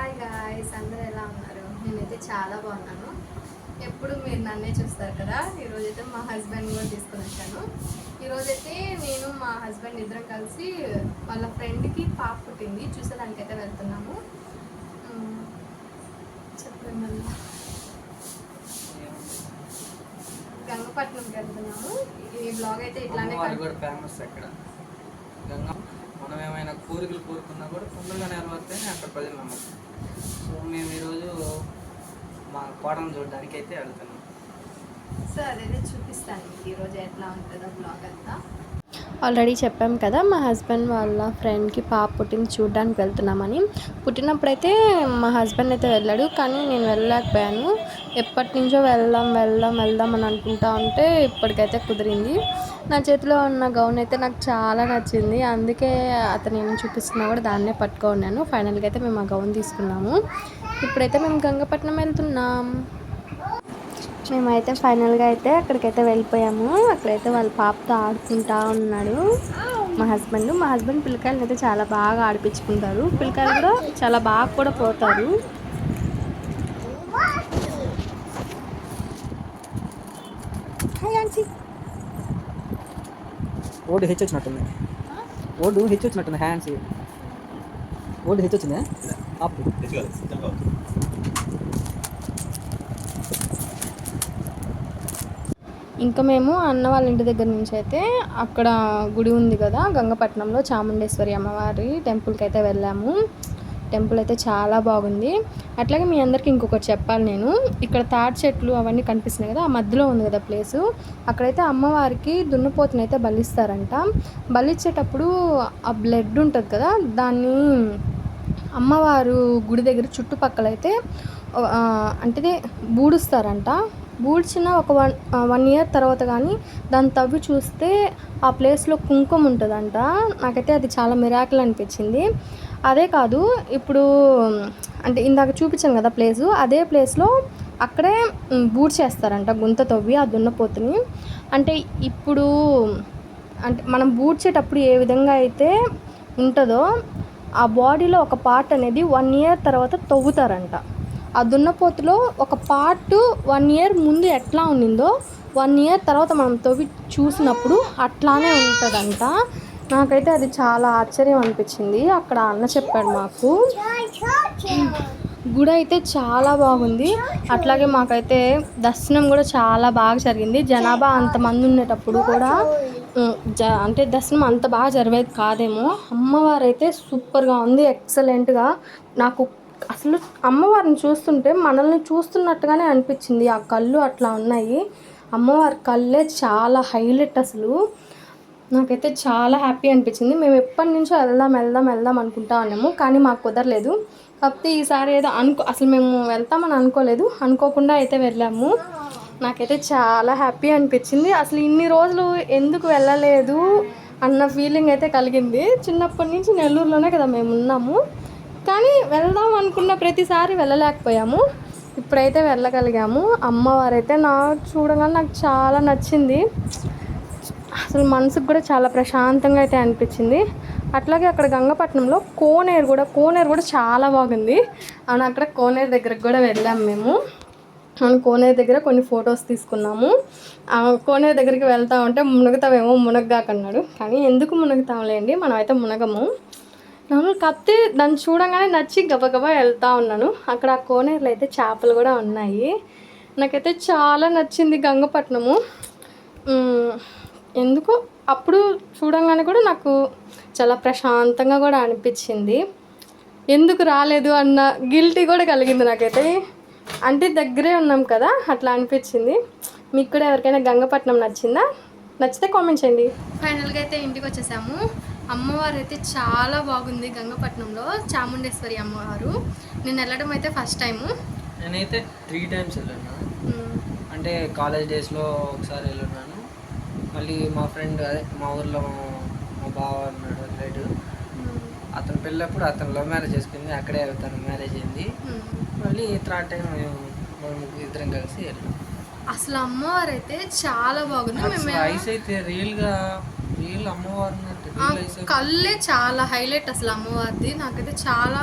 Hi guys, అందరూ ఎలా ఉన్నారు? నేనైతే చాలా బాగున్నాను. ఎప్పుడు మీరు నన్నే చూస్తారు కదా. ఈరోజైతే మా హస్బెండ్ కూడా తీసుకొని వచ్చాను. ఈరోజైతే నేను మా హస్బెండ్ ఇద్దరం కలిసి వాళ్ళ ఫ్రెండ్కి పాప పుట్టింది చూసేదానికైతే వెళ్తున్నాము. చెప్పండి, మళ్ళీ గంగపట్నంకి వెళ్తున్నాము. ఈ బ్లాగ్ అయితే ఇట్లానే ఫేమస్ అక్కడ గంగ. మనం ఏమైనా కోరికలు కోరుకున్నా కూడా తొందరగా నెరవేరుతాయని అక్కడ ప్రజలు నమ్మకం. సో మేము ఈరోజు మా కోటను చూడడానికి అయితే వెళ్తున్నాం. సో అదైతే చూపిస్తాను మీకు ఈరోజు ఎట్లా ఉంటుందో బ్లాగ్ అంతా. ఆల్రెడీ చెప్పాం కదా, మా హస్బెండ్ వాళ్ళ ఫ్రెండ్కి పాప పుట్టింది చూడడానికి వెళ్తున్నామని. పుట్టినప్పుడైతే మా హస్బెండ్ అయితే వెళ్ళాడు, కానీ నేను వెళ్ళలేకపోయాను. ఎప్పటి నుంచో వెళ్దాం వెళ్దాం వెళ్దాం అని అనుకుంటా ఉంటే ఇప్పటికైతే కుదిరింది. నా చేతిలో ఉన్న గౌన్ అయితే నాకు చాలా నచ్చింది, అందుకే అతను ఏమి చూపిస్తున్నా కూడా దాన్నే పట్టుకున్నాను. ఫైనల్గా అయితే మేము ఆ గౌన్ తీసుకున్నాము. ఇప్పుడైతే మేము గంగపట్నం వెళ్తున్నాం. మేమైతే ఫైనల్గా అయితే అక్కడికైతే వెళ్ళిపోయాము. అక్కడైతే వాళ్ళ పాపతో ఆడుకుంటా ఉన్నాడు మా హస్బెండ్. పిల్లకాయలను అయితే చాలా బాగా ఆడిపించుకుంటారు. పిల్లకాయలు కూడా చాలా బాగా కూడా పోతారు. ఓడి హెచ్చొచ్చినట్టుంది, ఓడు హెచ్చొచ్చినట్టుంది. హ్యాండ్స్ ఓడి హెచ్చొచ్చిందా? అప్పు ఇంకా మేము అన్న వాళ్ళ ఇంటి దగ్గర నుంచి అయితే అక్కడ గుడి ఉంది కదా గంగపట్నంలో, చాముండేశ్వరి అమ్మవారి టెంపుల్కి అయితే వెళ్ళాము. టెంపుల్ అయితే చాలా బాగుంది. అట్లాగే మీ అందరికీ ఇంకొకటి చెప్పాలి, నేను ఇక్కడ తాటి చెట్లు అవన్నీ కనిపిస్తున్నాయి కదా, ఆ మధ్యలో ఉంది కదా ప్లేసు, అక్కడైతే అమ్మవారికి దున్నపోతుని అయితే బలిస్తారంట. బలిచ్చేటప్పుడు ఆ బ్లడ్ ఉంటుంది కదా, దాన్ని అమ్మవారు గుడి దగ్గర చుట్టుపక్కల అయితే అంటే బూడుస్తారంట. బూడ్చిన ఒక వన్ ఇయర్ తర్వాత కానీ దాన్ని తవ్వి చూస్తే ఆ ప్లేస్లో కుంకుమ ఉంటుందంట. నాకైతే అది చాలా మిరాకిల్ అనిపించింది. అదే కాదు, ఇప్పుడు అంటే ఇందాక చూపించాను కదా ప్లేసు, అదే ప్లేస్లో అక్కడే బూడ్ చేస్తారంట, గుంత తవ్వి ఆ దున్నపోతుని. అంటే ఇప్పుడు అంటే మనం బూడ్చేటప్పుడు ఏ విధంగా అయితే ఉంటుందో ఆ బాడీలో ఒక పార్ట్ అనేది 1 ఇయర్ తర్వాత తవ్వుతారంట. ఆ దున్నపోతులో ఒక పార్ట్ 1 ఇయర్ ముందు ఎట్లా ఉండిందో 1 ఇయర్ తర్వాత మనం తవ్వి చూసినప్పుడు అట్లానే ఉంటుందంట. నాకైతే అది చాలా ఆశ్చర్యం అనిపించింది. అక్కడ అన్న చెప్పాడు మాకు. గుడి అయితే చాలా బాగుంది. అట్లాగే మాకైతే దర్శనం కూడా చాలా బాగా జరిగింది. జనాభా అంతమంది ఉండేటప్పుడు కూడా అంటే దర్శనం అంత బాగా జరిగేది కాదేమో. అమ్మవారు అయితే సూపర్గా ఉంది, ఎక్సలెంట్గా. నాకు అసలు అమ్మవారిని చూస్తుంటే మనల్ని చూస్తున్నట్టుగానే అనిపించింది. ఆ కళ్ళు అట్లా ఉన్నాయి. అమ్మవారి కళ్ళే చాలా హైలైట్. అసలు నాకైతే చాలా హ్యాపీ అనిపించింది. మేము ఎప్పటి నుంచో వెళ్దాం అనుకుంటా ఉన్నాము, కానీ మాకు కుదరలేదు. కాకపోతే ఈసారి ఏదో అసలు మేము వెళ్తామని అనుకోలేదు, అనుకోకుండా అయితే వెళ్ళాము. నాకైతే చాలా హ్యాపీ అనిపించింది. అసలు ఇన్ని రోజులు ఎందుకు వెళ్ళలేదు అన్న ఫీలింగ్ అయితే కలిగింది. చిన్నప్పటి నుంచి నెల్లూరులోనే కదా మేము ఉన్నాము, కానీ వెళ్దాం అనుకున్న ప్రతిసారి వెళ్ళలేకపోయాము. ఇప్పుడైతే వెళ్ళగలిగాము. అమ్మవారైతే చూడగానే నాకు చాలా నచ్చింది. అసలు మనసుకు కూడా చాలా ప్రశాంతంగా అయితే అనిపించింది. అట్లాగే అక్కడ గంగపట్నంలో కోనేరు కూడా చాలా బాగుంది. అవును, అక్కడ కోనేరు దగ్గరకు కూడా వెళ్ళాము మేము. కోనేరు దగ్గర కొన్ని ఫొటోస్ తీసుకున్నాము. కోనేరు దగ్గరికి వెళ్తా ఉంటే మునుగుతావేమో మునగగాకన్నాడు, కానీ ఎందుకు మునుగుతాంలేండి, మనం అయితే మునగము. కాకపోతే దాన్ని చూడగానే నచ్చి గబగబా వెళ్తూ ఉన్నాను. అక్కడ ఆ కోనేరులో అయితే చేపలు కూడా ఉన్నాయి. నాకైతే చాలా నచ్చింది గంగపట్నము. ఎందుకు అప్పుడు చూడంగానే కూడా నాకు చాలా ప్రశాంతంగా కూడా అనిపించింది. ఎందుకు రాలేదు అన్న గిల్టీ కూడా కలిగింది నాకైతే. అంటే దగ్గరే ఉన్నాం కదా, అట్లా అనిపించింది. మీకు కూడా ఎవరికైనా గంగపట్నం నచ్చితే కామెంట్ చేయండి. ఫైనల్గా అయితే ఇంటికి వచ్చేసాము. అమ్మవారు అయితే చాలా బాగుంది గంగపట్నంలో, చాముండేశ్వరి అమ్మవారు. నేను వెళ్ళడం అయితే ఫస్ట్ టైము. నేనైతే 3 times వెళ్ళాను. అంటే కాలేజ్ డేస్లో ఒకసారి వెళ్ళున్నాను. మళ్ళీ మా ఫ్రెండ్, అదే మా ఊర్లో మా బావ ఉన్నాడు రిలేటివ్, అతను పెళ్ళప్పుడు అతను లవ్ మ్యారేజ్ చేసుకుంది, అక్కడే తను మ్యారేజ్ అయింది. మళ్ళీ 3rd time మేము ఇద్దరం కలిసి వెళ్ళాం. అసలు అమ్మవారు అయితే చాలా బాగుంది. ఐస్ అయితే రియల్ అమ్మవారు కళ్ళే చాలా హైలైట్ అసలు అమ్మవారిది. నాకైతే చాలా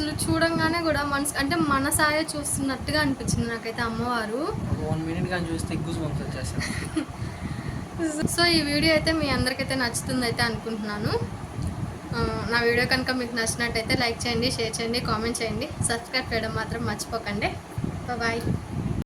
అసలు చూడంగానే కూడా మనసు అంటే మన సాయే చూస్తున్నట్టుగా అనిపించింది నాకైతే అమ్మవారు. ఒక 1 మినిట్ కానీ చూస్తే గూస్ బంప్స్ వచ్చేస్తాను. సో ఈ వీడియో అయితే మీ అందరికైతే నచ్చుతుంది అయితే అనుకుంటున్నాను. నా వీడియో కనుక మీకు నచ్చినట్టయితే లైక్ చేయండి, షేర్ చేయండి, కామెంట్ చేయండి, సబ్స్క్రైబ్ చేయడం మాత్రం మర్చిపోకండి. బాయ్.